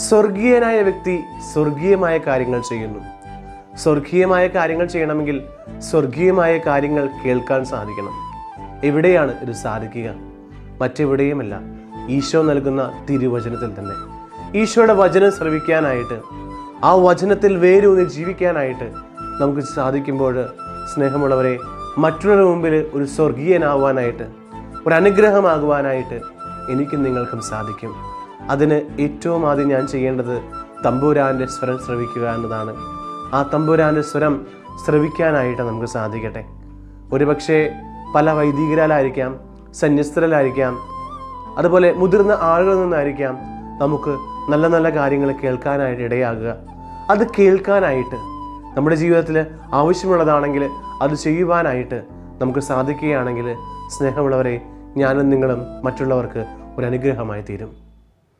സ്വർഗീയനായ വ്യക്തി സ്വർഗീയമായ കാര്യങ്ങൾ ചെയ്യുന്നു. സ്വർഗീയമായ കാര്യങ്ങൾ ചെയ്യണമെങ്കിൽ സ്വർഗീയമായ കാര്യങ്ങൾ കേൾക്കാൻ സാധിക്കണം. എവിടെയാണ് ഇത് സാധിക്കുക? മറ്റെവിടെയുമല്ല, ഈശോ നൽകുന്ന തിരുവചനത്തിൽ തന്നെ. ഈശോയുടെ വചനം ശ്രവിക്കാനായിട്ട്, ആ വചനത്തിൽ വേരൂന്നി ജീവിക്കാനായിട്ട് നമുക്ക് സാധിക്കുമ്പോൾ, സ്നേഹമുള്ളവരെ, മറ്റുള്ളവരുടെ മുമ്പിൽ ഒരു സ്വർഗീയനാവാനായിട്ട്, ഒരു അനുഗ്രഹമാകുവാനായിട്ട് എനിക്കും നിങ്ങൾക്കും സാധിക്കും. അതിന് ഏറ്റവും ആദ്യം ഞാൻ ചെയ്യേണ്ടത് തമ്പുരാൻ്റെ സ്വരം ശ്രവിക്കുക എന്നതാണ്. ആ തമ്പുരാൻ്റെ സ്വരം ശ്രവിക്കാനായിട്ട് നമുക്ക് സാധിക്കട്ടെ. ഒരുപക്ഷെ പല വൈദികരാലായിരിക്കാം, സന്യസ്തരായിരിക്കാം, അതുപോലെ മുതിർന്ന ആളുകളിൽ നിന്നായിരിക്കാം നമുക്ക് നല്ല നല്ല കാര്യങ്ങൾ കേൾക്കാനായിട്ട് ഇടയാകുക. അത് കേൾക്കാനായിട്ട്, നമ്മുടെ ജീവിതത്തിൽ ആവശ്യമുള്ളതാണെങ്കിൽ അത് ചെയ്യുവാനായിട്ട് നമുക്ക് സാധിക്കുകയാണെങ്കിൽ, സ്നേഹമുള്ളവരെ, ഞാനും നിങ്ങളും മറ്റുള്ളവർക്ക് ഒരു അനുഗ്രഹമായി തീരും.